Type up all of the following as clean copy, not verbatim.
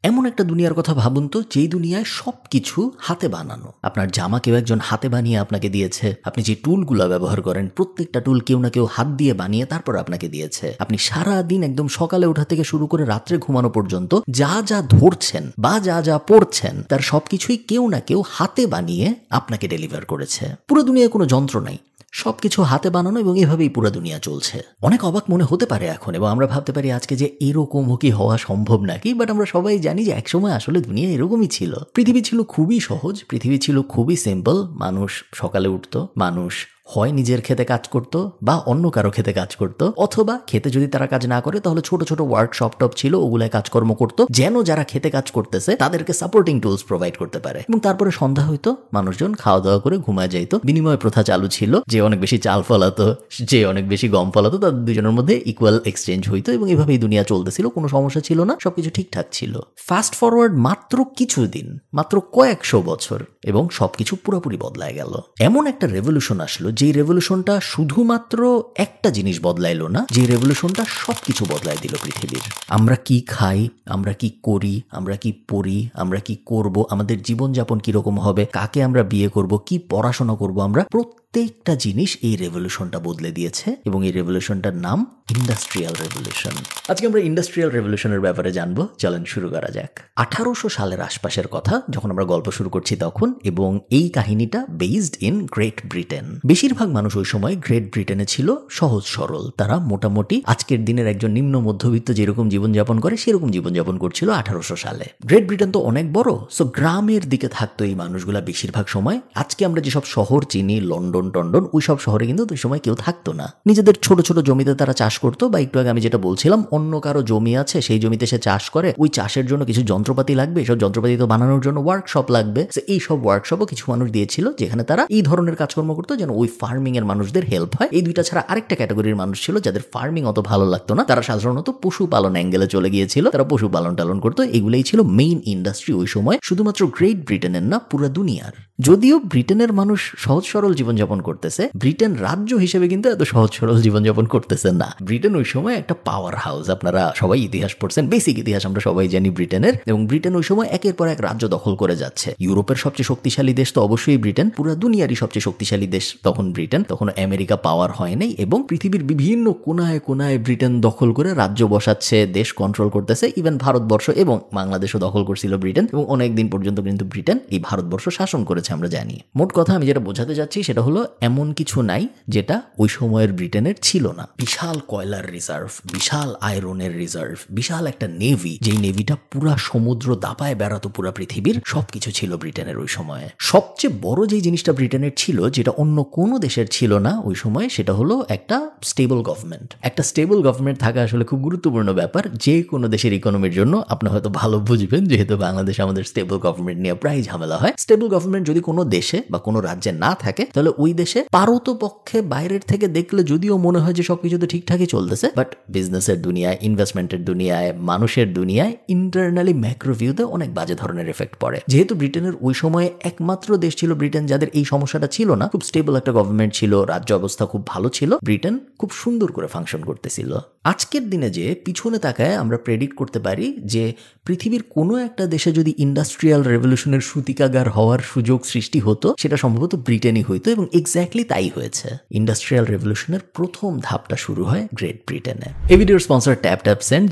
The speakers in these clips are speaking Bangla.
এমন একটা দুনিয়ার কথা ভাবুন তো, যেই দুনিয়ায় সবকিছু হাতে বানানো। আপনার জামা কেউ একজন হাতে বানিয়ে আপনাকে দিয়েছে। আপনি যে টুলগুলো ব্যবহার করেন প্রত্যেকটা টুল কেউ না কেউ হাত দিয়ে বানিয়ে তারপর আপনাকে দিয়েছে। আপনি সারা দিন একদম সকালে ওঠা থেকে শুরু করে রাত্রে ঘুমানো পর্যন্ত যা যা ধরছেন বা যা যা পড়ছেন তার সবকিছুই কেউ না কেউ হাতে বানিয়ে আপনাকে ডেলিভার করেছে। পুরো দুনিয়ায় কোনো যন্ত্র নাই, সবকিছু হাতে বানানো এবং এভাবেই পুরো দুনিয়া চলছে। অনেক অবাক মনে হতে পারে এখন, এবং আমরা ভাবতে পারি আজকে যে এরকমও কি হওয়া সম্ভব নাকি, বাট আমরা সবাই জানি যে একসময় আসলে দুনিয়া এরকমই ছিল। পৃথিবী ছিল খুবই সহজ, পৃথিবী ছিল খুবই সিম্পল। মানুষ সকালে উঠতো, মানুষ হয় নিজের খেতে কাজ করত বা অন্য কারো খেতে কাজ করত, অথবা খেতে যদি তারা কাজ না করে তাহলে ছোট ছোট ওয়ার্কশপ টপ ছিল, ওগুলায় কাজকর্ম করতো যেন যারা খেতে কাজ করতেছে তাদেরকে সাপোর্টিং টুলস প্রোভাইড করতে পারে। এবং তারপরে সন্ধ্যা হইতো, মানুষজন খাওয়া দাওয়া করে ঘুমায় যাইতো। বিনিময় প্রথা চালু ছিল, যে অনেক বেশি চাল ফলাতো, যে অনেক বেশি গম ফলাতো, তাদের দুজনের মধ্যে ইকুয়াল এক্সচেঞ্জ হইতো এবং এভাবেই দুনিয়া চলতেছিল। কোনো সমস্যা ছিল না, সবকিছু ঠিকঠাক ছিল। ফাস্ট ফরওয়ার্ড মাত্র কিছুদিন, মাত্র কয়েকশো বছর, এবং সবকিছু পুরোপুরি বদলায় গেল। এমন একটা রেভলিউশন আসলো, যে রেভলিউশনটা শুধুমাত্র একটা জিনিস বদলাইলো না, যে রেভলিউশনটা সবকিছু বদলাই দিল পৃথিবীর। আমরা কি খাই, আমরা কি করি, আমরা কি পড়ি, আমরা কি করব, আমাদের জীবনযাপন কিরকম হবে, কাকে আমরা বিয়ে করব, কি পড়াশোনা করব, আমরা প্রত্যেকটা জিনিস এই রেভলিউশনটা বদলে দিয়েছে। এবং এই রেভলিউশনটার নাম ইন্ডাস্ট্রিয়াল রেভলিউশন। আজকে আমরা ইন্ডাস্ট্রিয়াল রেভলিউশনের ব্যাপারে জানবো। চলেন শুরু করা যাক। 1800 সালের আশপাশের কথা যখন আমরা গল্প শুরু করছি তখন, এবং এই কাহিনীটা বেসড ইন গ্রেট ব্রিটেন। বেশিরভাগ মানুষ ওই সময় গ্রেট ব্রিটেনে ছিল সহজ সরল। তারা মোটামুটি আজকের দিনের একজন নিম্ন মধ্যবিত্ত যেরকম জীবনযাপন করে সেরকম জীবনযাপন করছিল 1800 সালে। গ্রেট ব্রিটেন তো অনেক বড়, সো গ্রামের দিকে থাকতো এই মানুষগুলা বেশিরভাগ সময়। আজকে আমরা যেসব শহর চিনি, লন্ডন টন্ডন, ওই সব শহরে কিন্তু ওই সময় কেউ থাকতো না। নিজেদের ছোট ছোট জমিতে তারা চাষ করতো, বা একটু আগে আমি যেটা বলছিলাম, অন্য কারো জমি আছে, সেই জমিতে সে চাষ করে। ওই চাষের জন্য কিছু যন্ত্রপাতি লাগবে, এসব যন্ত্রপাতি তো বানানোর জন্য ওয়ার্কশপ লাগবে। এই সব ওয়ার্কশপও কিছু মানুষ দিয়েছিল, যেখানে তারা এই ধরনের কাজকর্ম করতো যেন ওই ফার্মিং এর মানুষদের হেল্প হয়। এই দুইটা ছাড়া আরেকটা ক্যাটাগরির মানুষ ছিল যাদের ফার্মিং অত ভালো লাগতো না, তারা সাধারণত পশুপালন অ্যাঙ্গেলে চলে গিয়েছিল, তারা পশুপালন টালন করতো। এগুলোই ছিল মেইন ইন্ডাস্ট্রি ওই সময়, শুধুমাত্র গ্রেট ব্রিটেনের না, পুরো দুনিয়ার। যদিও ব্রিটেনের মানুষ সহজ সরল জীবনযাপন করতেছে, ব্রিটেন রাজ্য হিসেবে কিন্তু এত সহজ সরল জীবনযাপন করতেছে না। ব্রিটেন ওই সময় একটা পাওয়ার হাউস। আপনারা সবাই ইতিহাস পড়ছেন, বেসিক ইতিহাস আমরা সবাই জানি ব্রিটেনের। এবং ব্রিটেন ওই সময় একের পর এক রাজ্য দখল করে যাচ্ছে। ইউরোপের সবচেয়ে শক্তিশালী দেশ তো অবশ্যই ব্রিটেন, পুরো দুনিয়ারই সবচেয়ে শক্তিশালী দেশ তখন ব্রিটেন। তখন আমেরিকা পাওয়ার হয় নাই, এবং পৃথিবীর বিভিন্ন কোনায় কোনায় ব্রিটেন দখল করে রাজ্য বসাচ্ছে, দেশ কন্ট্রোল করতেছে। ইভেন ভারতবর্ষ এবং বাংলাদেশও দখল করছিল ব্রিটেন, এবং অনেক দিন পর্যন্ত কিন্তু ব্রিটেন এই ভারতবর্ষ শাসন করেছে, আমরা জানি। মোট কথা আমি যেটা বোঝাতে যাচ্ছি সেটা হলো, এমন কিছু নাই যেটা ওই সময়ের ব্রিটেনের ছিল না। বিশাল কয়লার রিজার্ভ, বিশাল আয়রনের রিজার্ভ, বিশাল একটা নেভি, যেই নেভিটা পুরা সমুদ্র দাপায় বেড়াতো পুরা পৃথিবীর, সবকিছু ছিল ব্রিটেনের ওই সময়ে। সবচেয়ে বড় যে জিনিসটা ব্রিটেনের ছিল, যেটা অন্য কোনো দেশের ছিল না ওই সময়, সেটা হলো একটা স্টেবল গভর্নমেন্ট। একটা স্টেবল গভর্নমেন্ট থাকা আসলে খুব গুরুত্বপূর্ণ ব্যাপার যে কোনো দেশের ইকোনমির জন্য। আপনি হয়তো ভালো বুঝবেন, যেহেতু বাংলাদেশ আমাদের স্টেবল গভর্নমেন্ট নিয়ে প্রায় ঝামেলা হয়। স্টেবল গভর্নমেন্ট যদি কোনো দেশে বা কোনো রাজ্যে না থাকে, তাহলে ওই দেশে পারতপক্ষে বাইরের থেকে দেখলে যদিও মনে হয় যে সবকিছু তো ঠিকঠাকই চলতেছে, বাট বিজনেসের দুনিয়ায়, ইনভেস্টমেন্টের দুনিয়ায়, মানুষের দুনিয়ায় ইন্টারনালি ম্যাক্রোভিউতে অনেক বাজে ধরনের এফেক্ট পড়ে। যেহেতু ব্রিটেনের ওই সময়ে একমাত্র দেশ ছিল ব্রিটেন যাদের এই সমস্যাটা ছিল না, খুব স্টেবল একটা গভর্নমেন্ট ছিল, রাজ্য অবস্থা খুব ভালো ছিল, ব্রিটেন খুব সুন্দর করে ফাংশন করতেছিল। আজকের দিনে যে পিছনে তাকায় আমরা প্রেডিক্ট করতে পারি যে পৃথিবীর কোনো একটা দেশে যদি ইন্ডাস্ট্রিয়াল রেভলিউশনের সূতিকাগার হওয়ার সুযোগ সৃষ্টি হতো, সেটা সম্ভবত ব্রিটেনই হইতো, এবং এক্স্যাক্টলি তাই হয়েছে। ইন্ডাস্ট্রিয়াল রেভলিউশনের প্রথম ধাপটা শুরু হয় গ্রেট ব্রিটেনে। এই ভিডিওর স্পন্সর ট্যাপ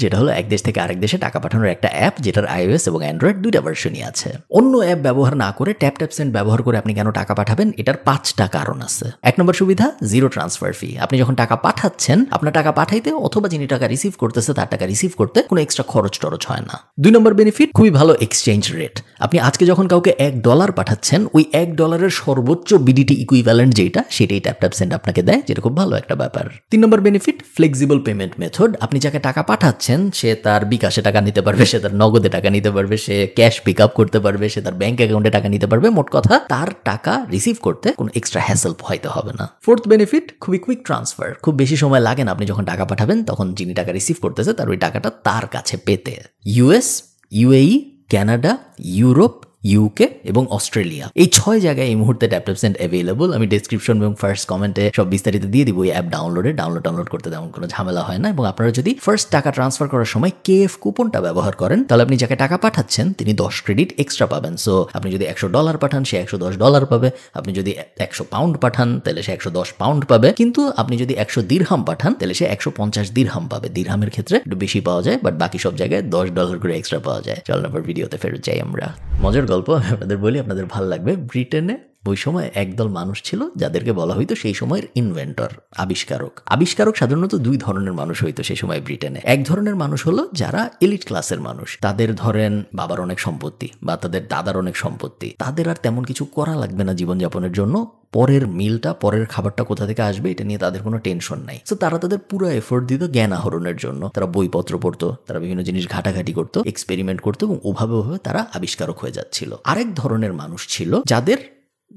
যেটা হলো এক দেশ থেকে আরেক দেশে টাকা পাঠানোর একটা অ্যাপ, যেটার iOS এবং অ্যান্ড্রয়েড দুইটা ভার্সনই আছে। অন্য অ্যাপ ব্যবহার না করে ট্যাপ ব্যবহার করে আপনি কেন টাকা পাঠাবেন, এটার 5টা কারণ আছে। 1 নম্বর সুবিধা, জিরো ট্রান্সফার ফি। আপনি যখন টাকা পাঠাচ্ছেন, আপনার টাকা পাঠাইতে অথবা যিনি টাকা রিসিভ করতেছে তার টাকা রিসিভ করতে কোনো এক্সট্রা খরচ টরচ হয় না। 2 নম্বর বেনিফিট, খুবই ভালো এক্সচেঞ্জ রেট। আপনি আজকে যখন কাউকে $1 পাঠাচ্ছেন, ওই $1 সর্বোচ্চ বিডিটি ইকুইভ্যালেন্ট যেটা, সেটাই ট্যাপ আপনাকে দেয়, যেটা খুব ভালো একটা ব্যাপার। 3 নম্বর বেনিফিট, ফ্লেক্সিবল পেমেন্ট মেথড। আপনি যাকে টাকা পাঠাচ্ছেন সে তার বিকাশে টাকা নিতে পারবে, সে তার নগদে টাকা নিতে পারবে, সে ক্যাশ পিক আপ করতে পারবে, সে তার ব্যাংক অ্যাকাউন্টে টাকা নিতে পারবে। মোট কথা, তার টাকা রিসিভ করতে কোনো এক্সট্রা হ্যাসেল হইতে হবে না। 4th বেনিফিট, খুবই কুইক ট্রান্সফার। খুব বেশি সময় লাগে না আপনি যখন টাকা পাঠাবেন, তখন যিনি টাকা রিসিভ করতেছে তার ওই টাকাটা তার কাছে পেতে। US, UAE, Canada, Europe, UK এবং অস্ট্রেলিয়া। এই 6 জায়গায় এই মুহূর্তে ট্যাপট্যাপসেন্ড অ্যাভেলেবল। আমি ডেসক্রিপশন এবং ফার্স্ট কমেন্টে সব বিস্তারিত দিয়ে দিব। এই অ্যাপ ডাউনলোড করতে তেমন কোনো ঝামেলা হয় না। এবং আপনারা যদি ফার্স্ট টাকা ট্রান্সফার করার সময় কেএফ কুপনটা ব্যবহার করেন, তাহলে আপনি যাকে টাকা পাঠাচ্ছেন তিনি 10 ক্রেডিট এক্সট্রা পাবেন। সো আপনি যদি $100 পাঠান, সে $110 পাবে। আপনি যদি 100 পাউন্ড পাঠান, তাহলে সে 110 পাউন্ড পাবে। কিন্তু আপনি যদি 100 দিরহাম পাঠান, তাহলে সে 150 দিরহাম পাবে। দিরহামের ক্ষেত্রে একটু বেশি পাওয়া যায়, বাট বাকি সব জায়গায় $10 করে এক্সট্রা পাওয়া যায়। চল না ভিডিওতে ফেরত যাই আমরা। মজার গল্প আমি আপনাদের বলি, আপনাদের ভালো লাগবে। ব্রিটেনে ওই সময় একদল মানুষ ছিল যাদেরকে বলা হইতো সেই সময়ের ইনভেন্টর, আবিষ্কারক সাধারণত 2 ধরনের মানুষ হইতো সেই সময় ব্রিটেনে। এক ধরনের মানুষ হলো যারা এলিট ক্লাসের মানুষ, তাদের ধরেন বাবার অনেক সম্পত্তি বা তাদের দাদার অনেক সম্পত্তি, তাদের আর তেমন কিছু করা লাগবে না জীবনযাপনের জন্য। পরের মিলটা, পরের খাবারটা কোথা থেকে আসবে এটা নিয়ে তাদের কোনো টেনশন নাই। তো তারা তাদের পুরো এফোর্ট দিত জ্ঞান আহরণের জন্য। তারা বইপত্র পড়তো, তারা বিভিন্ন জিনিস ঘাটাঘাটি করতো, এক্সপেরিমেন্ট করতো এবং ওভাবে তারা আবিষ্কারক হয়ে যাচ্ছিল। আরেক ধরনের মানুষ ছিল যাদের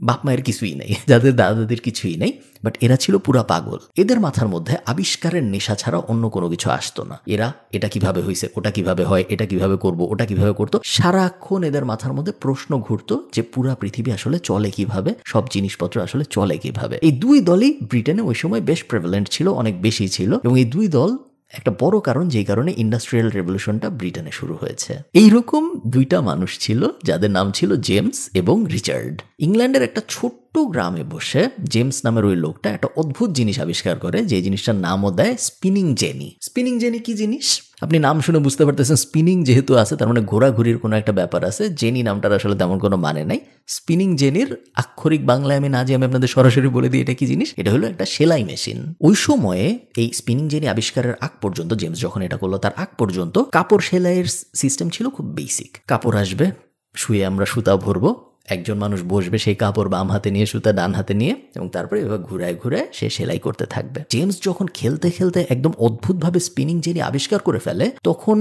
বাপ মায়ের কিছুই নেই, যাদের দাদাদের কিছুই নেই, বাট এরা ছিল পুরা পাগল। এদের মাথার মধ্যে আবিষ্কারের নেশা ছাড়া অন্য কোনো কিছু আসতো না। এরা এটা কিভাবে হয়েছে, ওটা কিভাবে হয়, এটা কিভাবে করব, ওটা কিভাবে করতো, সারাক্ষণ এদের মাথার মধ্যে প্রশ্ন ঘুরতো যে পুরা পৃথিবী আসলে চলে কিভাবে, সব জিনিসপত্র আসলে চলে কিভাবে। এই 2 দলই ব্রিটেনে ওই সময় বেশ প্রেভেলেন্ট ছিল, অনেক বেশি ছিল। এবং এই 2 দল একটা বড় কারণ যেই কারণে ইন্ডাস্ট্রিয়াল রেভলিউশনটা ব্রিটেনে শুরু হয়েছে। এইরকম 2টা মানুষ ছিল যাদের নাম ছিল জেমস এবং রিচার্ড। ইংল্যান্ডের একটা ছোট্ট গ্রামে বসে জেমস নামের ওই লোকটা একটা অদ্ভুত জিনিস আবিষ্কার করে, যে জিনিসটার নামও দেয় স্পিনিং জেনি। স্পিনিং জেনি কি জিনিস আপনি নাম শুনে বুঝতে পারতেছেন। স্পিনিং যেহেতু আছে তার মানে ঘোরাঘুরির কোনো একটা ব্যাপার আছে। জেনি নামটার আসলে তেমন কোনো মানে নাই। স্পিনিং জেনির আক্ষরিক বাংলায় আমি আপনাদের সরাসরি বলে দিই এটা কি জিনিস। এটা হলো একটা সেলাই মেশিন। ওই সময়ে এই স্পিনিং জেনি আবিষ্কারের আগ পর্যন্ত, জেমস যখন এটা করলো তার আগ পর্যন্ত কাপড় সেলাইয়ের সিস্টেম ছিল খুব বেসিক। কাপড় আসবে, শুয়ে আমরা সুতা ভরবো, একজন মানুষ বসবে সেই কাপড় বাম হাতে নিয়ে, সুতা ডান হাতে নিয়ে, এবং তারপরে এভাবে ঘুরায় ঘুরায় সে সেলাই করতে থাকবে। জেমস যখন খেলতে খেলতে একদম অদ্ভুতভাবে স্পিনিং জেনি আবিষ্কার করে ফেলে, তখন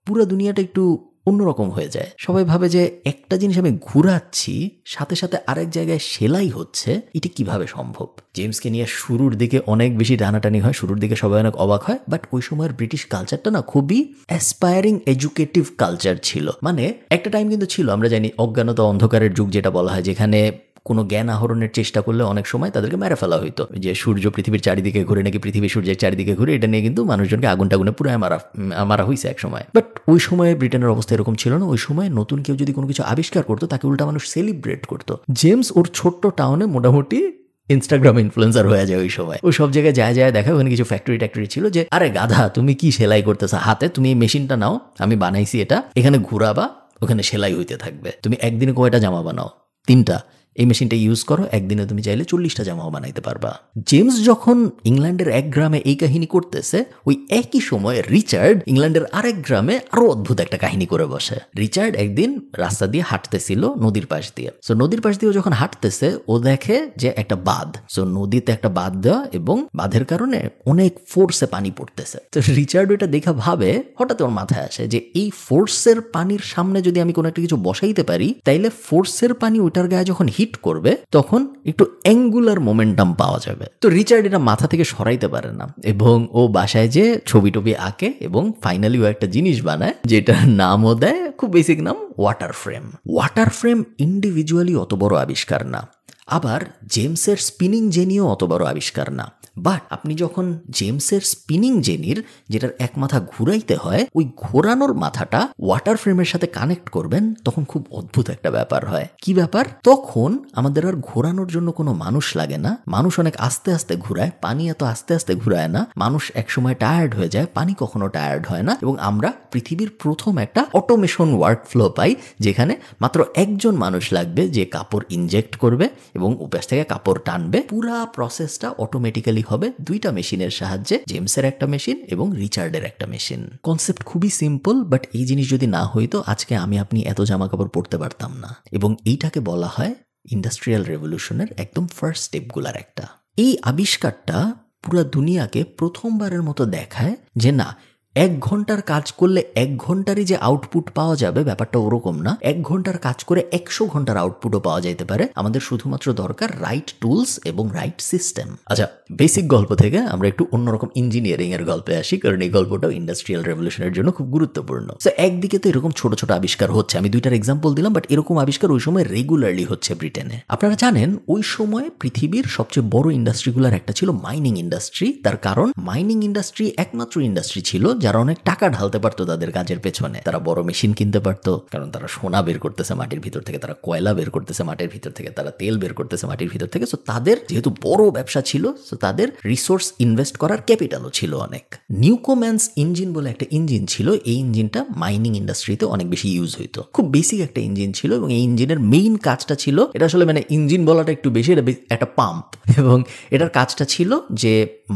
পুরো দুনিয়াটা একটু অন্যরকম হয়ে যায়। সবাই ভাবে যে একটা জিনিস আমি ঘুরাচ্ছি, সাথে সাথে আরেক জায়গায় সেলাই হচ্ছে, এটা কিভাবে সম্ভব। জেমসকে নিয়ে শুরুর দিকে অনেক বেশি টানাটানি হয়, শুরুর দিকে সবাই অনেক অবাক হয়। বাট ওই সময়ের ব্রিটিশ কালচারটা না খুবই অ্যাসপায়ারিং এডুকেটিভ কালচার ছিল। মানে একটা টাইম কিন্তু ছিল, আমরা জানি অজ্ঞানতা অন্ধকারের যুগ যেটা বলা হয়, যেখানে কোনো জ্ঞান আহরণের চেষ্টা করলে অনেক সময় তাদেরকে মেরে ফেলা হইতো। যে সূর্য পৃথিবীর চারিদিকে ঘুরে, নাকি পৃথিবী সূর্যের চারিদিকে ঘুরে, এটা নিয়ে কিন্তু মানুষজনকে আগুন টাগুনে পুরো মারা হয়েছে এক সময়। বাট ওই সময় ব্রিটেনের অবস্থা এরকম ছিল না। ওই সময় নতুন কেউ যদি কোনো কিছু আবিষ্কার করতো তাকে উল্টা মানুষ সেলিব্রেট করতো। জেমস ওর ছোট্ট টাউনে মোটামুটি ইনস্টাগ্রাম ইনফ্লুয়েন্সার হয়ে যায় ওই সময়। ও সব জায়গায় যায় দেখা, ওখানে কিছু ফ্যাক্টরি ছিল যে আরে গাধা তুমি কি সেলাই করতেছো হাতে, তুমি এই মেশিনটা নাও, আমি বানাইছি এটা, এখানে ঘুরাবা, ওখানে সেলাই হইতে থাকবে। তুমি একদিনে কয়টা জামা বানাও? 3টা। এই মেশিনটা ইউজ করো, একদিনে তুমি চাইলে 40টা জামাও বানাইতে পারবা। জেমস যখন ইংল্যান্ডের এক গ্রামে এই কাহিনী করতেছে, ওই একই সময় রিচার্ড ইংল্যান্ডের আরেক গ্রামে আরো অদ্ভুত একটা কাহিনী করে বসে। রিচার্ড একদিন রাস্তা দিয়ে হাঁটতেছিল নদীর পাশ দিয়ে। সো নদীর পাশ দিয়ে যখন হাঁটতেছে, ও দেখে যে একটা বাঁধ। সো নদীতে একটা বাঁধ দেওয়া এবং বাঁধের কারণে অনেক ফোর্সে পানি পড়তেছে। তো রিচার্ড ওইটা দেখা ভাবে, হঠাৎ ওর মাথায় আসে যে এই ফোর্সের পানির সামনে যদি আমি কোনো একটা কিছু বসাইতে পারি, তাইলে ফোর্সের পানি ওইটার গায়ে যখন হিট করবে তখন একটু অ্যাঙ্গুলার মোমেন্টাম পাওয়া যাবে। তো রিচার্ড এটা মাথা থেকে সরাইতে পারে না এবং ও বাসায় যে ছবি টবি আঁকে এবং ফাইনালি ও একটা জিনিস বানায় যেটার নামও দেয়, খুব বেসিক নাম, water frame. Water frame individually অত বড় আবিষ্কার না, আবার জেমসের স্পিনিং জেনিও অত বড় আবিষ্কার না। বাট আপনি যখন জেমসের স্পিনিং জেনির, যেটার এক মাথা ঘুরাইতে হয়, ওই ঘোরানোর মাথাটা ওয়াটার ফ্রেমের সাথে কানেক্ট করবেন, তখন খুব অদ্ভুত একটা ব্যাপার হয়। কি ব্যাপার? তখন আমাদের আর ঘোরানোর জন্য কোনো মানুষ লাগে না। মানুষ অনেক আস্তে আস্তে ঘুরায়, পানি এত আস্তে আস্তে ঘুরায় না। মানুষ একসময় টায়ার্ড হয়ে যায়, পানি কখনো টায়ার্ড হয় না। এবং আমরা পৃথিবীর প্রথম একটা অটোমেশন ওয়ার্ক ফ্লো পাই, যেখানে মাত্র একজন মানুষ লাগবে যে কাপড় ইনজেক্ট করবে এবং উপাস থেকে কাপড় টানবে। পুরা প্রসেসটা অটোমেটিক্যালি হবে 2টা মেশিনের সাহায্যে, জেমসের একটা মেশিন এবং রিচার্ডের একটা মেশিন। কনসেপ্ট খুবই সিম্পল, বাট এই জিনিস যদি না হইতো আজকে আমি আপনি এত জামা কাপড় পরতে পারতাম না। এবং এইটাকে বলা হয় ইন্ডাস্ট্রিয়াল রেভলিউশনের একদম ফার্স্ট স্টেপগুলার একটা। এই আবিষ্কারটা পুরো দুনিয়াকে প্রথমবারের মতো দেখায় যে না, 1 ঘন্টার কাজ করলে 1 ঘন্টারই যে আউটপুট পাওয়া যাবে ব্যাপারটা ওরকম না। 1 ঘন্টার কাজ করে 100 ঘন্টার আউটপুটও পাওয়া যেতে পারে। আমাদের শুধুমাত্র দরকার রাইট টুলস এবং রাইট সিস্টেম। আচ্ছা, বেসিক গল্প থেকে আমরা একটু অন্যরকম ইঞ্জিনিয়ারিং এর গল্পে আসি, কারণ এই গল্পটাও ইন্ডাস্ট্রিয়াল রেভলিউশনের জন্য খুব গুরুত্বপূর্ণ। তো একদিকে তো এরকম ছোট ছোট আবিষ্কার হচ্ছে, আমি 2টার এক্সাম্পল দিলাম, বাট এরকম আবিষ্কার ওই সময় রেগুলারলি হচ্ছে ব্রিটেনে। আপনারা জানেন ওই সময় পৃথিবীর সবচেয়ে বড় ইন্ডাস্ট্রিগুলোর একটা ছিল মাইনিং ইন্ডাস্ট্রি। তার কারণ মাইনিং ইন্ডাস্ট্রি একমাত্র ইন্ডাস্ট্রি ছিল যারা অনেক টাকা ঢালতে পারতো তাদের কাজের পেছনে। তারা বড় মেশিন কিনতে পারতো, কারণ তারা সোনা বের করতেছে মাটির ভিতর থেকে, তারা কয়লা বের করতেছে মাটির ভিতর থেকে, তারা তেল বের করতেছে মাটির ভিতর থেকে। সো তাদের যেহেতু বড় ব্যবসা ছিল, সো তাদের রিসোর্স ইনভেস্ট করার ক্যাপিটালও ছিল অনেক। নিউকোম্যান্স ইঞ্জিন বলে একটা ইঞ্জিন ছিল, এই ইঞ্জিনটা মাইনিং ইন্ডাস্ট্রিতে অনেক বেশি ইউজ হইতো। খুব বেসিক একটা ইঞ্জিন ছিল এবং এই ইঞ্জিনের মেইন কাজটা ছিল, এটা আসলে মানে ইঞ্জিন বলাটা একটু বেশি, এটা একটা পাম্প, এবং এটার কাজটা ছিল যে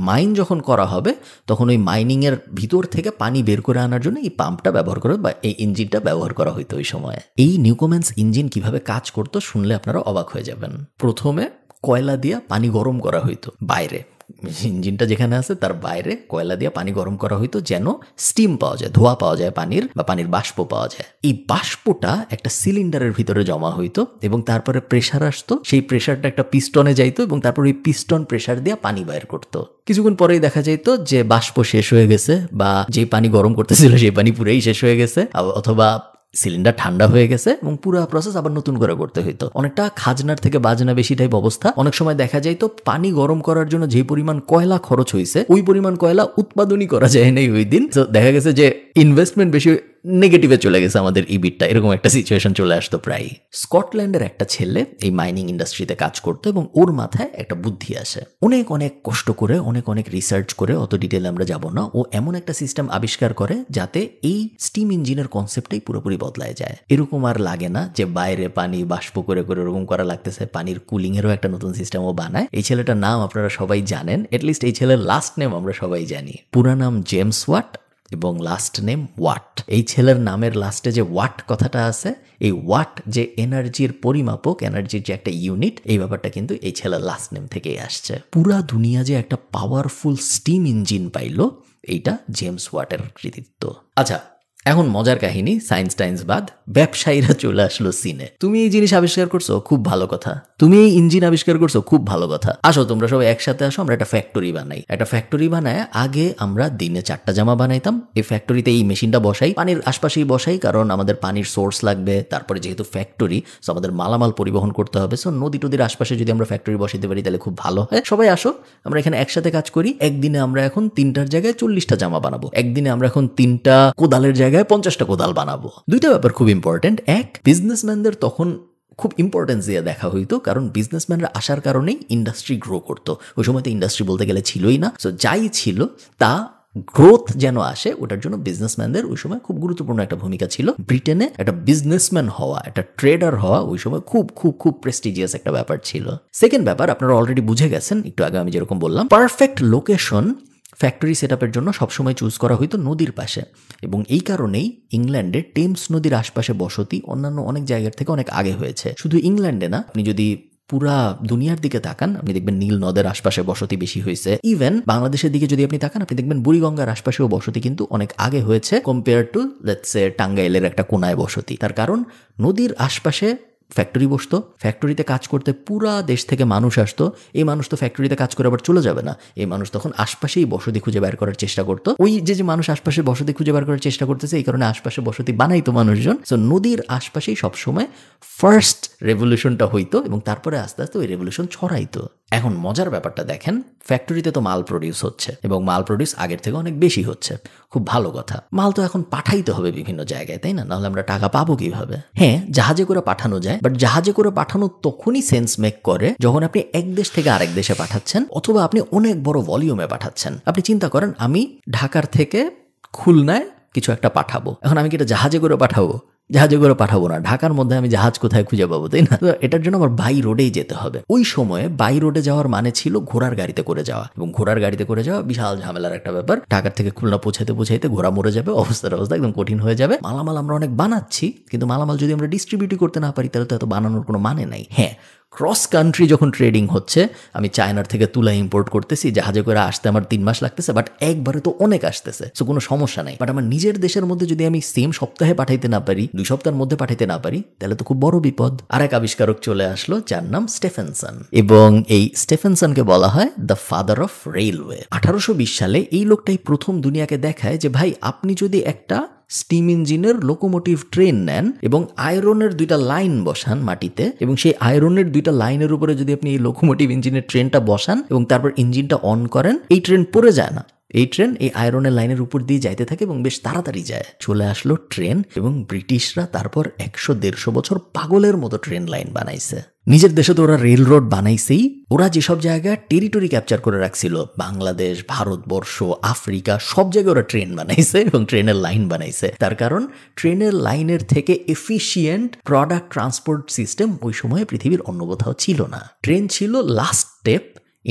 মাইন যখন করা হবে তখন ওই মাইনিং এর ভিতর থেকে পানি বের করে আনার জন্য এই পাম্পটা ব্যবহার করে বা এই ইঞ্জিনটা ব্যবহার করা হইতো ওই সময়। এই নিউকোম্যান্স ইঞ্জিন কিভাবে কাজ করতো শুনলে আপনারা অবাক হয়ে যাবেন। প্রথমে কয়লা দিয়ে পানি গরম করা হইতো বাইরে, ইঞ্জিনটা যেখানে আছে তার বাইরে কয়লা দিয়ে পানি গরম করা হইতো যেন স্টিম পাওয়া যায়, ধোঁয়া পাওয়া যায় পানির, বা পানির বাষ্প পাওয়া যায়। এই বাষ্পটা একটা সিলিন্ডারের ভিতরে জমা হইতো এবং তারপরে প্রেসার আসতো, সেই প্রেসারটা একটা পিস্টনে যাইতো এবং তারপর ওই পিস্টন প্রেসার দিয়ে পানি বাইর করতো। কিছুক্ষণ পরেই দেখা যেত যে বাষ্প শেষ হয়ে গেছে, বা যে পানি গরম করতেছিল সেই পানি পুরোই শেষ হয়ে গেছে, অথবা সিলিন্ডার ঠান্ডা হয়ে গেছে এবং পুরো প্রসেস আবার নতুন করে করতে হইতো। অনেকটা খাজনার থেকে বাজনা বেশি টাইপ অবস্থা। অনেক সময় দেখা যায় তো পানি গরম করার জন্য যে পরিমাণ কয়লা খরচ হয়েছে ওই পরিমাণ কয়লা উৎপাদনই করা যায় নাই ওই দিন। তো দেখা গেছে যে ইনভেস্টমেন্ট বেশি নেগেটিভে চলে গেছে আমাদের ইবিটটা, এরকম একটা সিচুয়েশন চলে আসতো প্রায়। স্কটল্যান্ডের একটা ছেলে এই মাইনিং ইন্ডাস্ট্রিতে কাজ করতো এবং ওর মাথায় একটা বুদ্ধি আসে। অনেক অনেক কষ্ট করে, অনেক অনেক রিসার্চ করে, অত ডিটেলে আমরা যাব না, ও এমন একটা সিস্টেম আবিষ্কার করে যাতে এই স্টিম ইঞ্জিনের কনসেপ্টটাই পুরোপুরি বদলায় যায়। এরকম আর লাগে না যে বাইরে পানি বাষ্প করে করে ওরকম করা লাগতেছে, পানির কুলিং এরও একটা নতুন সিস্টেম ও বানায়। এই ছেলেটার নাম আপনারা সবাই জানেন, এটলিস্ট এই ছেলের লাস্ট নেম আমরা সবাই জানি। পুরা নাম জেমস ওয়াট এবং লাস্ট নেম ওয়াট। এই ছেলের নামের লাস্টে যে ওয়াট কথাটা আছে, এই ওয়াট যে এনার্জির পরিমাপক, এনার্জির যে একটা ইউনিট, এই ব্যাপারটা কিন্তু এই ছেলের লাস্ট নেম থেকেই আসছে। পুরা দুনিয়া যে একটা পাওয়ারফুল স্টিম ইঞ্জিন পাইলো, এইটা জেমস ওয়াটের কৃতিত্ব। আচ্ছা, এখন মজার কাহিনী, সায়েন্স টাইন্স বাদ, ব্যবসায়ীরা চলে আসলো সিনে। তুমি এই জিনিস আবিষ্কার করছো, খুব ভালো কথা। তুমি এই ইঞ্জিন আবিষ্কার করছো, খুব ভালো কথা। আসো তোমরা সবাই একসাথে আসো, আমরা একটা ফ্যাক্টরি বানাই। একটা ফ্যাক্টরি বানায় আগে আমরা দিনে 4টা জামা বানাইতাম। এই ফ্যাক্টরিতে এই মেশিনটা বসাই, পানির আশপাশেই বসাই, কারণ আমাদের পানির সোর্স লাগবে। তারপরে যেহেতু ফ্যাক্টরি, সো আমাদের মালামাল পরিবহন করতে হবে। সো নদী টদির আশপাশে যদি আমরা ফ্যাক্টরি বসাইতে পারি তাহলে খুব ভালো হয়। সবাই আসো, আমরা এখানে একসাথে কাজ করি। একদিনে আমরা এখন 3টার জায়গায় 40টা জামা বানাবো। একদিনে আমরা এখন 3টা কোদালের জায়গায় 50টা কোদাল বানাবো। 2টা ব্যাপার খুব ইম্পর্টেন্ট। এক, বিজনেসম্যানদের তখন খুব ইম্পর্টেন্স দিয়ে দেখা হইতো, কারণ বিজনেসম্যানরা আসার কারণেই ইন্ডাস্ট্রি গ্রো করতো। ওই সময় তো ইন্ডাস্ট্রি বলতে গেলে ছিলই না। সো যাই ছিল তা গ্রোথ যেন আসে, ওটার জন্য বিজনেসম্যানদের ওই সময় খুব গুরুত্বপূর্ণ একটা ভূমিকা ছিল। ব্রিটেনে একটা বিজনেসম্যান হওয়া, একটা ট্রেডার হওয়া ওই সময় খুব খুব খুব প্রেস্টিজিয়াস একটা ব্যাপার ছিল। সেকেন্ড ব্যাপার, আপনারা অলরেডি বুঝে গেছেন একটু আগে আমি যেরকম বললাম, পারফেক্ট লোকেশন ফ্যাক্টরি সেটআপের জন্য সবসময় চুজ করা হইতো নদীর পাশে, এবং এই কারণেই ইংল্যান্ডে টেমস নদীর আশপাশে বসতি অন্যান্য অনেক জায়গার থেকে অনেক আগে হয়েছে। শুধু ইংল্যান্ডে না, আপনি যদি পুরা দুনিয়ার দিকে তাকান আপনি দেখবেন নীল নদের আশপাশে বসতি বেশি হয়েছে। ইভেন বাংলাদেশের দিকে যদি আপনি তাকান আপনি দেখবেন বুড়িগঙ্গার আশপাশেও বসতি কিন্তু অনেক আগে হয়েছে কম্পেয়ার টু লেটস সে টাঙ্গাইলের একটা কোনায় বসতি। তার কারণ নদীর আশপাশে ফ্যাক্টরি বসতো, ফ্যাক্টরিতে কাজ করতে পুরা দেশ থেকে মানুষ আসতো। এই মানুষ তো ফ্যাক্টরিতে কাজ করে আবার চলে যাবে না, এই মানুষ তখন আশপাশেই বসতি খুঁজে বের করার চেষ্টা করতো। ওই যে মানুষ আশপাশে বসতি খুঁজে বের করার চেষ্টা করতেছে, এই কারণে আশপাশে বসতি বানাইতো মানুষজন। সো নদীর আশপাশেই সবসময় ফার্স্ট রেভলিউশনটা হইতো এবং তারপরে আস্তে আস্তে ওই রেভলিউশন ছড়াইতো। এখন মজার ব্যাপারটা দেখেন, ফ্যাক্টরিতে তো মাল প্রডিউস হচ্ছে এবং মাল প্রডিউস আগের থেকে অনেক বেশি হচ্ছে, খুব ভালো কথা। মাল তো এখন পাঠাইতে হবে বিভিন্ন জায়গায়, তাই না? নাহলে আমরা টাকা পাবো কিভাবে? হ্যাঁ, জাহাজে করে পাঠানো যায়, বাট জাহাজে করে পাঠানো তখনই সেন্স মেক করে যখন আপনি এক দেশ থেকে আরেক দেশে পাঠাচ্ছেন, অথবা আপনি অনেক বড় ভলিউমে পাঠাচ্ছেন। আপনি চিন্তা করেন, আমি ঢাকার থেকে খুলনায় কিছু একটা পাঠাবো, এখন আমি কি এটা জাহাজে করে পাঠাবো? জাহাজে করে পাঠাবো না। ঢাকার মধ্যে আমি জাহাজ কোথায় খুঁজে পাবো, তাই না? তো এটার জন্য আমার বাই রোডেই যেতে হবে। ওই সময়ে বাই রোডে যাওয়ার মানে ছিল ঘোড়ার গাড়িতে করে যাওয়া, এবং ঘোড়ার গাড়িতে করে যাওয়া বিশাল ঝামেলার একটা ব্যাপার। ঢাকার থেকে খুলনা পৌঁছাইতে ঘোড়া মরে যাবে, অবস্থা একদম কঠিন হয়ে যাবে। মালামাল আমরা অনেক বানাচ্ছি, কিন্তু মালামাল যদি আমরা ডিস্ট্রিবিউট করতে না পারি তাহলে তো এত বানানোর কোনো মানে নাই। হ্যাঁ, ক্রস কান্ট্রি যখন ট্রেডিং হচ্ছে, আমি চায়নার থেকে তুলা ইম্পোর্ট করতেছি, জাহাজে করে আসতে আমার 3 মাস লাগতেছে, বাট একবারে তো অনেক আসতেছে, সো কোনো সমস্যা নাই। বাট আমার নিজের দেশের মধ্যে যদি আমি সেম সপ্তাহে পাঠাইতে না পারি, 2 সপ্তাহের মধ্যে পাঠাইতে না পারি, তাহলে তো খুব বড় বিপদ। আর এক আবিষ্কারক চলে আসলো যার নাম স্টেফেনসন, এবং এই স্টেফেনসনকে বলা হয় দ্য ফাদার অফ রেলওয়ে। 1820 সালে এই লোকটাই প্রথম দুনিয়াকে দেখায় যে ভাই, আপনি যদি একটা স্টিম ইঞ্জিনের লোকোমোটিভ ট্রেন নেন এবং আয়রনের 2টা লাইন বসান মাটিতে, এবং সেই আয়রনের 2টা লাইনের উপরে যদি আপনি এই লোকোমোটিভ ইঞ্জিনের ট্রেনটা বসান এবং তারপর ইঞ্জিনটা অন করেন, এই ট্রেন পড়ে যায় না। এই ট্রেন এই আয়রনের লাইনের উপর দিয়ে যাইতে থাকে এবং বেশ তাড়াতাড়ি যায়। চলে আসলো ট্রেন, এবং ব্রিটিশরা তারপর 100-150 বছর পাগলের মতো ট্রেন লাইন বানাইছে। নিজের দেশে তো ওরা রেল রোড বানাইছেই, ওরা যেসব জায়গায় টেরিটরি ক্যাপচার করে রাখছিল, বাংলাদেশ, ভারতবর্ষ, আফ্রিকা, সব জায়গায় ওরা ট্রেন বানাইছে এবং ট্রেনের লাইন বানাইছে। তার কারণ ট্রেনের লাইনের থেকে এফিশিয়েন্ট প্রোডাক্ট ট্রান্সপোর্ট সিস্টেম ওই সময়ে পৃথিবীর অন্য কোথাও ছিল না। ট্রেন ছিল লাস্ট স্টেপ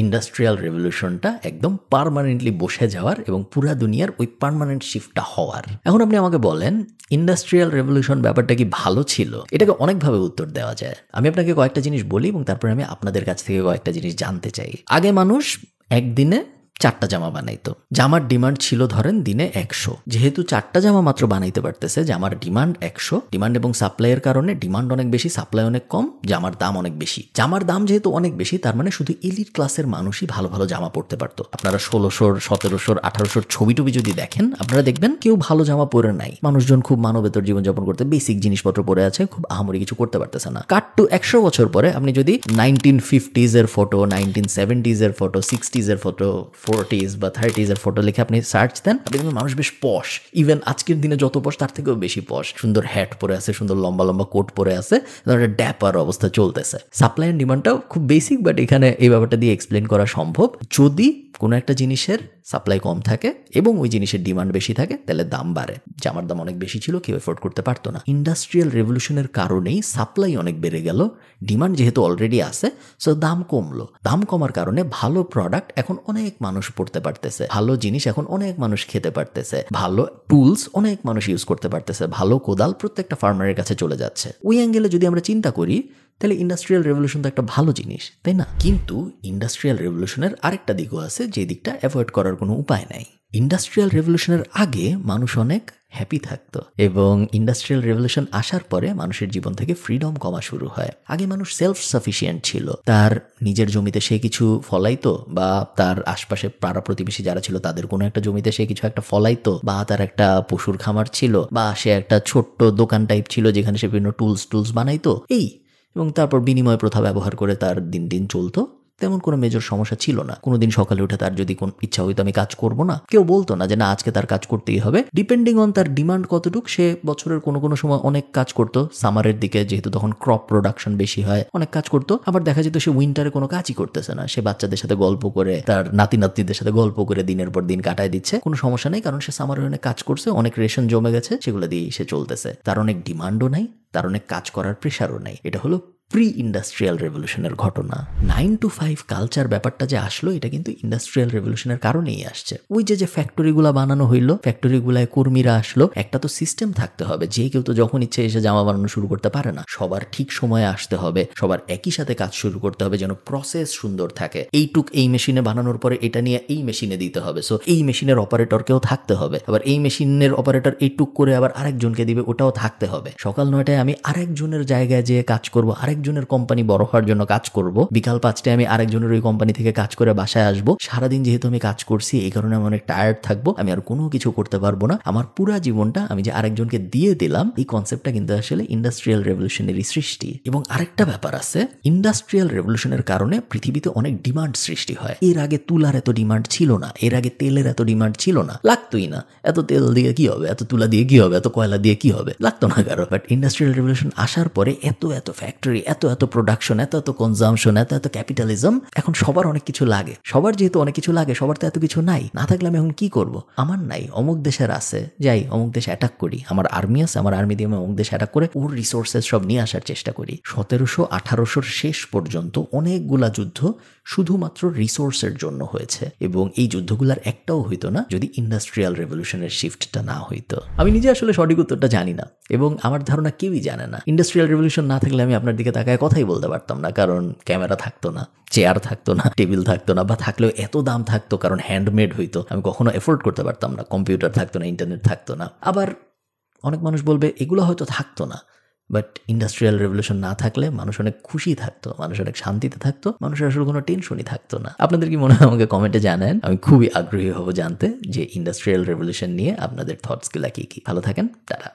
ইন্ডাস্ট্রিয়াল রেভলিউশনটা একদম পার্মানেন্টলি বসে যাওয়ার এবং পুরা দুনিয়ার ওই পার্মানেন্ট শিফটটা হওয়ার। এখন আপনি আমাকে বলেন, ইন্ডাস্ট্রিয়াল রেভলিউশন ব্যাপারটা কি ভালো ছিল? এটাকে অনেকভাবে উত্তর দেওয়া যায়। আমি আপনাকে কয়েকটা জিনিস বলি এবং তারপরে আমি আপনাদের কাছ থেকে কয়েকটা জিনিস জানতে চাই। আগে মানুষ একদিনে 4টা জামা বানাইতো, জামার ডিমান্ড ছিল ধরেন দিনে 100, যেহেতু 4টা জামা মাত্র বানাইতে পারতেছে, জামার ডিমান্ড 100, ডিমান্ড এবং সাপ্লাইয়ের কারণে ডিমান্ড অনেক বেশি, সাপ্লাই অনেক কম, জামার দাম অনেক বেশি। জামার দাম যেহেতু অনেক বেশি, তার মানে শুধু এলিট ক্লাসের মানুষই ভালো ভালো জামা পরতে পারতো। আপনারা 1600, 1700, 1800 ছবি টবি যদি দেখেন, আপনারা দেখবেন কেউ ভালো জামা পরে নাই। মানুষজন খুব মানবেতর জীবনযাপন করতে বেসিক জিনিসপত্র পরে আছে, খুব আহামরি কিছু করতে পারতেছে না। কাট টু 100 বছর পরে আপনি যদি 1950s এর ফটো, 1970s এর ফটো, 60s এর ফটো, 40s বা 30s এর ফটো লিখে আপনি সার্চ দেন, আপনি দেখবেন মানুষ বেশ পশ, ইভেন আজকের দিনে যত পশ তার থেকেও বেশি পশ। সুন্দর হ্যাট পরে আছে, সুন্দর লম্বা লম্বা কোট পরে আছে, একটা ড্যাপার অবস্থা চলতেছে। সাপ্লাই এন্ড ডিমান্ডটাও খুব বেসিক, বাট এখানে এই ব্যাপারটা দিয়ে এক্সপ্লেন করা সম্ভব। যদি কোনো একটা জিনিসের সাপ্লাই কম থাকে এবং ওই জিনিসের ডিমান্ড বেশি থাকে, তাহলে দাম বাড়ে। জামার দাম অনেক বেশি ছিল, কেউ এফোর্ড করতে পারতো না। ইন্ডাস্ট্রিয়াল রেভলিউশনের কারণেই সাপ্লাই অনেক বেড়ে গেল, ডিমান্ড যেহেতু অলরেডি আছে, সো দাম কমলো। দাম কমার কারণে ভালো প্রোডাক্ট এখন অনেক মানুষ পড়তে পারতেছে, ভালো জিনিস এখন অনেক মানুষ খেতে পারতেছে, ভালো টুলস অনেক মানুষ ইউজ করতে পারতেছে, ভালো কোদাল প্রত্যেকটা ফার্মারের কাছে চলে যাচ্ছে। ওই অ্যাঙ্গেলে যদি আমরা চিন্তা করি, তাহলে ইন্ডাস্ট্রিয়াল রেভলিউশন তো একটা ভালো জিনিস, তাই না? কিন্তু ইন্ডাস্ট্রিয়াল রেভলিউশনের আরেকটা দিকও আছে, যে দিকটা অ্যাভয়েড করার কোনো উপায় নাই। ইন্ডাস্ট্রিয়াল রেভলিউশনের আগে মানুষ অনেক হ্যাপি থাকতো, এবং ইন্ডাস্ট্রিয়াল রেভলিউশন আসার পরে মানুষের জীবন থেকে ফ্রিডম কমা শুরু হয়। আগে মানুষ সেলফ সাফিসিয়েন্ট ছিল, তার নিজের জমিতে সে কিছু ফলাইতো, বা তার আশপাশে পাড়া প্রতিবেশী যারা ছিল তাদের কোনো একটা জমিতে সে কিছু একটা ফলাইতো, বা তার একটা পশুর খামার ছিল, বা সে একটা ছোট্ট দোকান টাইপ ছিল যেখানে সে বিভিন্ন টুলস বানাইতো, এবং তারপর বিনিময় প্রথা ব্যবহার করে তার দিন দিন চলতো। তেমন কোনো মেজর সমস্যা ছিল না। কোনোদিন সকালে উঠে তার যদি কোন ইচ্ছা হইতো আমি কাজ করব না, কেউ বলতো না যে না আজকে তার কাজ করতেই হবে। ডিপেন্ডিং অন তার ডিমান্ড কতটুক, সে বছরের কোনো সময় অনেক কাজ করতো। সামারের দিকে যেহেতু তখন ক্রপ প্রোডাকশন বেশি হয়, অনেক কাজ করতো। আবার দেখা যেত সে উইন্টারে কোনো কাজই করতেছে না, সে বাচ্চাদের সাথে গল্প করে, তার নাতিদের সাথে গল্প করে দিনের পর দিন কাটায় দিচ্ছে। কোনো সমস্যা নেই, কারণ সে সামারে অনেক কাজ করছে, অনেক রেশন জমে গেছে, সেগুলো দিয়ে সে চলতেছে। তার অনেক ডিমান্ডও নাই, তার অনেক কাজ করার প্রেশারও নাই। এটা হলো প্রি ইন্ডাস্ট্রিয়াল রেভলিউশনের ঘটনা। 9 to 5 কালচার ব্যাপারটা যে আসলো, এটা কিন্তু ইন্ডাস্ট্রিয়াল রেভলিউশনের কারণেই আসছে। ওই যে ফ্যাক্টরিগুলা বানানো হইলো, ফ্যাক্টরিগুলায় কর্মীরা আসলো, একটা তো সিস্টেম থাকতে হবে। যে কেউ তো যখন ইচ্ছে এসে জামা বানানো শুরু করতে পারে না, সবার ঠিক সময়ে আসতে হবে, সবার একই সাথে কাজ শুরু করতে হবে, যেন প্রসেস সুন্দর থাকে। এইটুক এই মেশিনে বানানোর পরে এটা নিয়ে এই মেশিনে দিতে হবে, সো এই মেশিনের অপারেটরকেও থাকতে হবে, আবার এই মেশিনের অপারেটর এইটুক করে আবার আরেকজনকে দিবে, ওটাও থাকতে হবে। সকাল 9টায় আমি আরেকজনের জায়গায় যেয়ে কাজ করবো, আরেকজনের কোম্পানি বড় হওয়ার জন্য কাজ করব, বিকাল 5টায় আমি আরেকজনের ওই কোম্পানি থেকে কাজ করে বাসায় আসবো। সারাদিন যেহেতু আমি কাজ করছি, এই কারণে আমি অনেক টায়ার্ড থাকবো, আমি আর কোনো কিছু করতে পারবো না। আমার পুরো জীবনটা আমি যে আরেকজনকে দিয়ে দিলাম, এই কনসেপ্টটা কিন্তু আসলে ইন্ডাস্ট্রিয়াল রেভলিউশনেরই সৃষ্টি। এবং আরেকটা ব্যাপার আছে, ইন্ডাস্ট্রিয়াল রেভলিউশনের কারণে পৃথিবীতে অনেক ডিমান্ড সৃষ্টি হয়। এর আগে তুলার এত ডিমান্ড ছিল না, এর আগে তেলের এত ডিমান্ড ছিল না, লাগতোই না। এত তেল দিয়ে কি হবে, এত তুলা দিয়ে কি হবে, এত কয়লা দিয়ে কি হবে, লাগতো না কারো। বাট ইন্ডাস্ট্রিয়াল রেভলিউশন আসার পরে এত ফ্যাক্টরি, এত প্রোডাকশন, এত কনজামশন, এত ক্যাপিটালিজম, এখন সবার অনেক কিছু লাগে। সবার যেহেতু অনেক কিছু লাগে, সবার তো এত কিছু নাই। না থাকলে আমি এখন কি করব? আমার নাই, অমুক দেশের আছে, যাই অমুক দেশে অ্যাটাক করি। আমার আর্মি আছে, আমার আর্মি দিয়ে আমি অমুক দেশে অ্যাটাক করে ওর রিসোর্সেস সব নিয়ে আসার চেষ্টা করি। 1700-1800 শেষ পর্যন্ত অনেকগুলা যুদ্ধ শুধুমাত্র রিসোর্সের জন্য হয়েছে, এবং এই যুদ্ধগুলার একটাও হইতো না যদি ইন্ডাস্ট্রিয়াল রেভলিউশনের শিফটটা না হইতো। আমি নিজে আসলে সঠিক উত্তরটা জানি না, এবং আমার ধারণা কেউই জানে না। ইন্ডাস্ট্রিয়াল রেভলিউশন না থাকলে আমি আপনার দিকে তাকায় কথাই বলতে পারতাম না, কারণ ক্যামেরা থাকতো না, চেয়ার থাকতো না, টেবিল থাকতো না, বা থাকলেও এত দাম থাকতো কারণ হ্যান্ডমেড হইতো, আমি কখনো এফোর্ড করতে পারতাম না। কম্পিউটার থাকতো না, ইন্টারনেট থাকতো না। আবার অনেক মানুষ বলবে এগুলো হয়তো থাকতো না, বাট ইন্ডাস্ট্রিয়াল রেভলিউশন না থাকলে মানুষ অনেক খুশি থাকতো, মানুষ অনেক শান্তিতে থাকতো, মানুষের আসলে কোনো টেনশনই থাকতো না। আপনাদের কি মনে হয় আমাকে কমেন্টে জানান, আমি খুবই আগ্রহী হব জানতে যে ইন্ডাস্ট্রিয়াল রেভলিউশন নিয়ে আপনাদের থটসগুলা কি কি। ভালো থাকেন, টাটা।